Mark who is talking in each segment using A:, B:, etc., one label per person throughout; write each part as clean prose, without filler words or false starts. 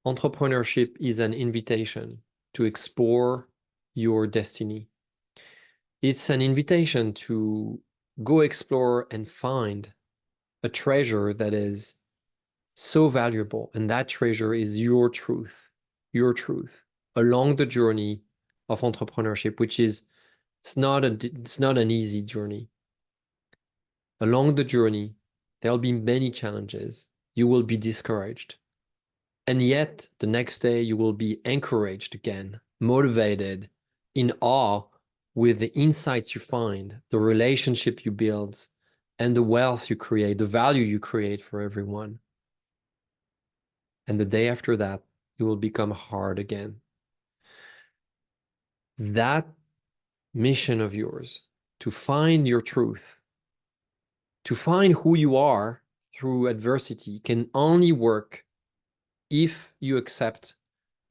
A: Entrepreneurship is an invitation to explore your destiny. It's an invitation to go explore and find a treasure that is so valuable. And that treasure is your truth along the journey of entrepreneurship, which is, it's not an easy journey. Along the journey, there'll be many challenges. You will be discouraged. And yet, the next day, you will be encouraged again, motivated, in awe with the insights you find, the relationship you build, and the wealth you create, the value you create for everyone. And the day after that, it will become hard again. That mission of yours, to find your truth, to find who you are through adversity, can only work if you accept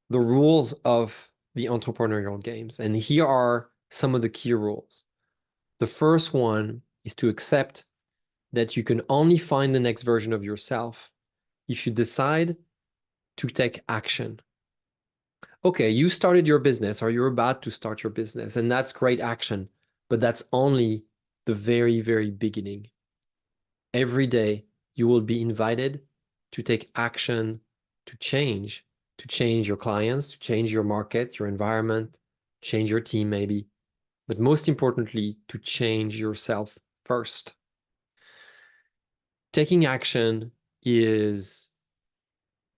A: the rules of the entrepreneurial games. And here are some of the key rules. The first one is to accept that you can only find the next version of yourself if you decide to take action. Okay, you started your business or you're about to start your business, and that's great action, but that's only the very, very beginning. Every day, you will be invited to take action to change your clients, to change your market, your environment, change your team maybe, but most importantly, to change yourself first. Taking action is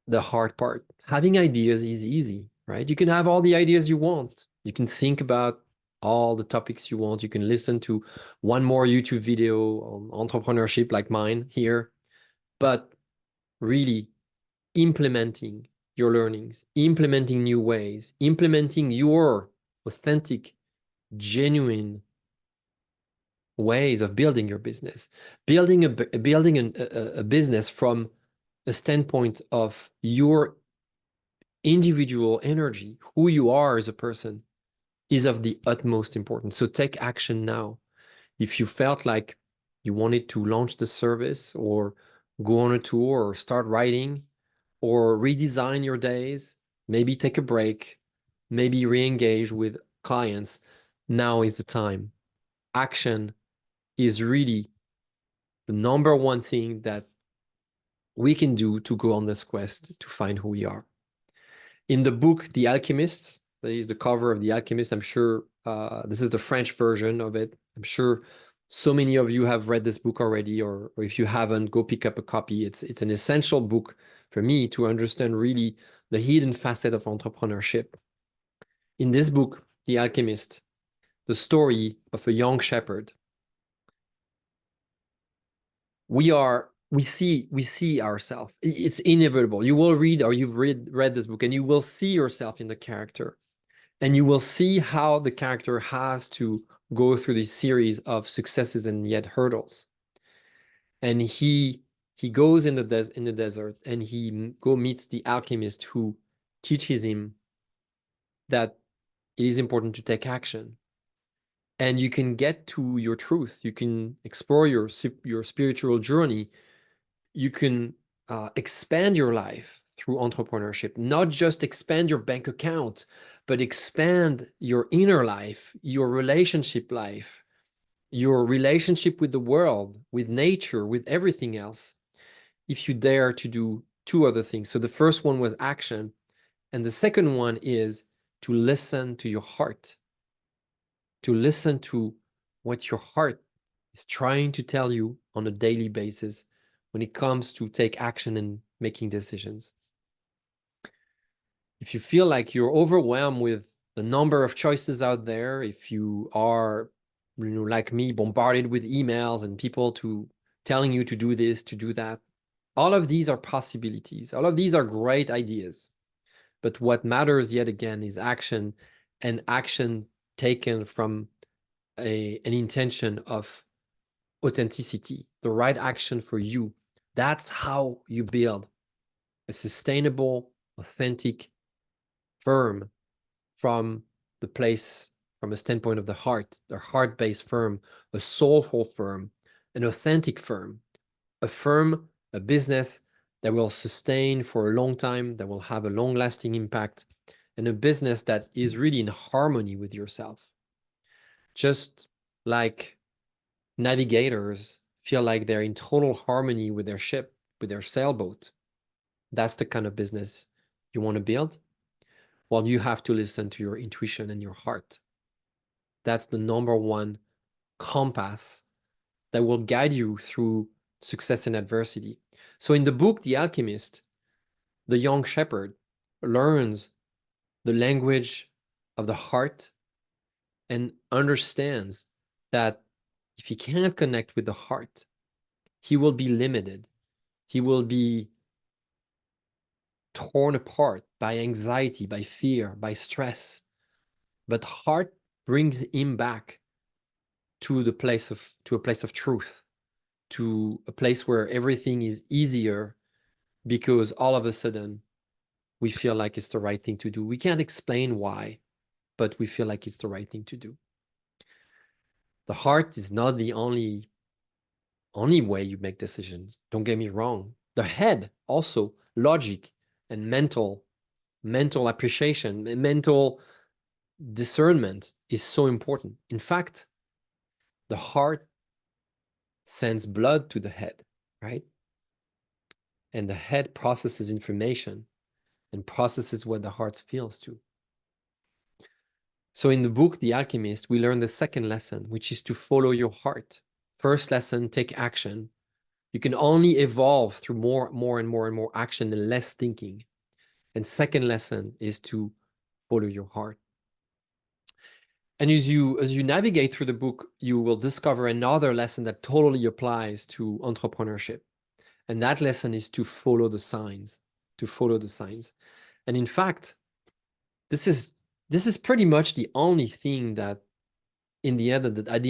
A: the hard part. Having ideas is easy, right? You can have all the ideas you want. You can think about all the topics you want. You can listen to one more YouTube video on entrepreneurship like mine here, but really implementing your learnings, implementing new ways, implementing your authentic, genuine ways of building your business, building a business from a standpoint of your individual energy, who you are as a person, is of the utmost importance. So take action now. If you felt like you wanted to launch the service or go on a tour or start writing or redesign your days, maybe take a break, maybe re-engage with clients, now is the time. Action is really the number one thing that we can do to go on this quest to find who we are. In the book, The Alchemist, that is the cover of The Alchemist, I'm sure this is the French version of it. I'm sure so many of you have read this book already, or if you haven't, go pick up a copy. It's an essential book for me to understand really the hidden facet of entrepreneurship. In this book, The Alchemist, the story of a young shepherd, we see ourselves. It's inevitable. You will read, or you've read this book, and you will see yourself in the character. And you will see how the character has to go through this series of successes and yet hurdles. And he goes in the desert, and he meets the alchemist who teaches him that it is important to take action. And you can get to your truth. You can explore your spiritual journey. You can expand your life through entrepreneurship, not just expand your bank account, but expand your inner life, your relationship life, your relationship with the world, with nature, with everything else, if you dare to do two other things. So the first one was action, and the second one is to listen to your heart, to listen to what your heart is trying to tell you on a daily basis when it comes to take action and making decisions. If you feel like you're overwhelmed with the number of choices out there, if you are, like me, bombarded with emails and people telling you to do this, to do that, all of these are possibilities. All of these are great ideas. But what matters yet again is action, and action taken from an intention of authenticity, the right action for you. That's how you build a sustainable, authentic firm from a standpoint of the heart, a heart-based firm, a soulful firm, an authentic firm, a business that will sustain for a long time, that will have a long-lasting impact, and a business that is really in harmony with yourself. Just like navigators feel like they're in total harmony with their ship, with their sailboat. That's the kind of business you want to build. Well, you have to listen to your intuition and your heart. That's the number one compass that will guide you through success and adversity. So in the book, The Alchemist, the young shepherd learns the language of the heart and understands that if he can't connect with the heart, he will be limited. He will be torn apart by anxiety, by fear, by stress. But heart brings him back to a place of truth, to a place where everything is easier because all of a sudden we feel like it's the right thing to do. We can't explain why, but we feel like it's the right thing to do. The heart is not the only way you make decisions. Don't get me wrong. The head also, logic and mental appreciation, mental discernment is so important. In fact, the heart sends blood to the head, right? And the head processes information and processes what the heart feels too. So in the book, The Alchemist, we learn the second lesson, which is to follow your heart. First lesson, take action. You can only evolve through more and more action and less thinking. And second lesson is to follow your heart. And as you navigate through the book, you will discover another lesson that totally applies to entrepreneurship. And that lesson is to follow the signs, And in fact, this is pretty much the only thing that at the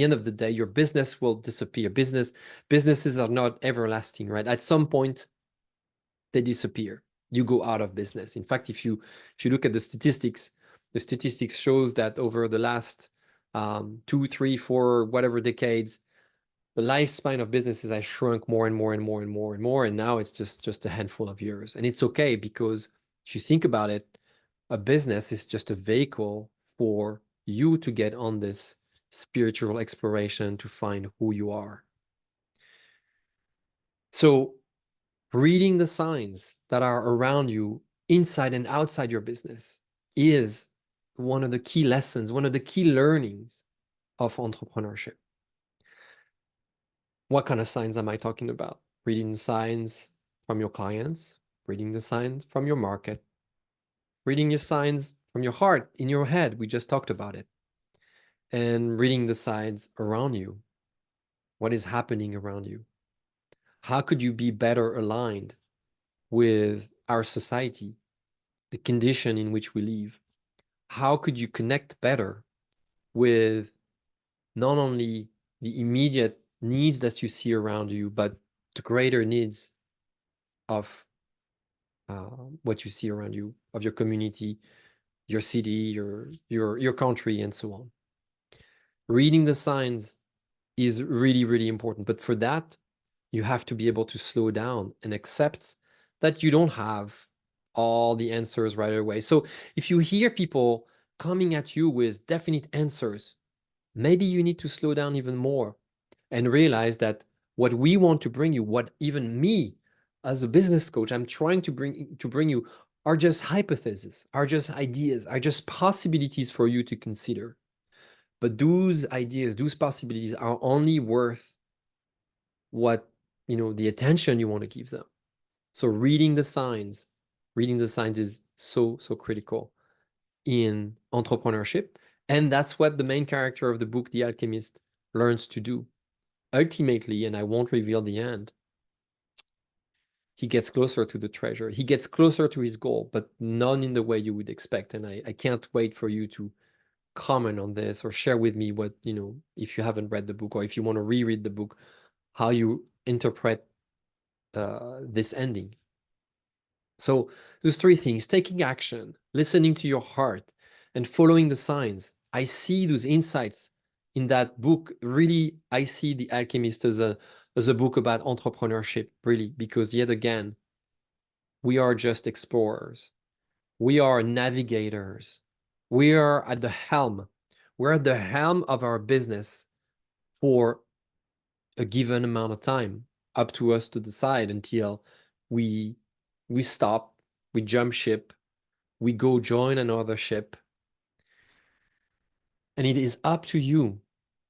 A: end of the day, your business will disappear. Businesses are not everlasting, right? At some point, they disappear. You go out of business. In fact, if you look at the statistics shows that over the last 2, 3, 4, whatever decades, the lifespan of businesses has shrunk more and more. And now it's just a handful of years. And it's okay, because if you think about it, a business is just a vehicle for you to get on this spiritual exploration to find who you are. So reading the signs that are around you, inside and outside your business, is one of the key lessons, one of the key learnings of entrepreneurship. What kind of signs am I talking about? Reading the signs from your clients, reading the signs from your market, reading your signs from your heart, in your head. We just talked about it. And reading the signs around you. What is happening around you? How could you be better aligned with our society, the condition in which we live? How could you connect better with not only the immediate needs that you see around you, but the greater needs of what you see around you, of your community, your city, your country, and so on. Reading the signs is really, really important. But for that, you have to be able to slow down and accept that you don't have all the answers right away. So if you hear people coming at you with definite answers, maybe you need to slow down even more and realize that what we want to bring you, what even me as a business coach, I'm trying to bring you, are just hypotheses, are just ideas, are just possibilities for you to consider. But those ideas, those possibilities are only worth what, the attention you want to give them. So reading the signs is so critical in entrepreneurship. And that's what the main character of the book, The Alchemist, learns to do. Ultimately, and I won't reveal the end, he gets closer to the treasure. He gets closer to his goal, but none in the way you would expect. And I can't wait for you to comment on this or share with me what, if you haven't read the book, or if you want to reread the book, how you interpret this ending. So those three things: taking action, listening to your heart, and following the signs. I see those insights in that book. Really, I see The Alchemist as a book about entrepreneurship, really, because yet again, we are just explorers. We are navigators. We are at the helm. We're at the helm of our business for a given amount of time, up to us to decide until we stop, we jump ship, we go join another ship. And it is up to you.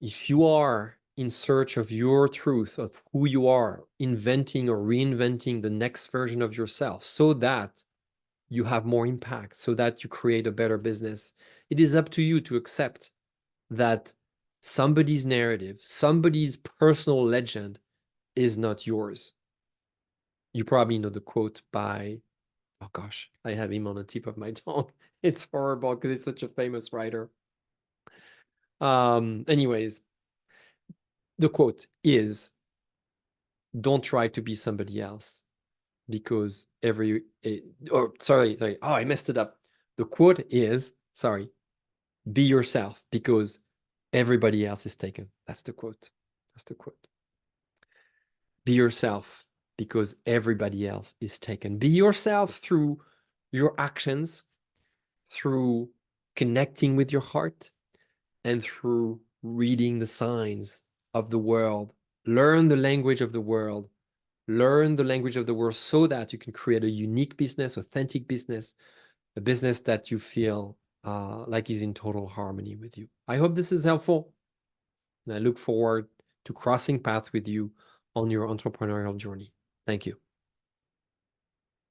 A: If you are in search of your truth, of who you are, inventing or reinventing the next version of yourself so that you have more impact, so that you create a better business, it is up to you to accept that somebody's narrative, somebody's personal legend is not yours. You probably know the quote by, oh gosh, I have him on the tip of my tongue. It's horrible because it's such a famous writer. Anyways, the quote is, don't try to be somebody else because sorry, oh, I messed it up. The quote is, sorry, be yourself because everybody else is taken. That's the quote. That's the quote. Be yourself because everybody else is taken. Be yourself through your actions, through connecting with your heart, and through reading the signs of the world. Learn the language of the world. Learn the language of the world so that you can create a unique business, authentic business, a business that you feel like is in total harmony with you. I hope this is helpful, and I look forward to crossing paths with you on your entrepreneurial journey. Thank you.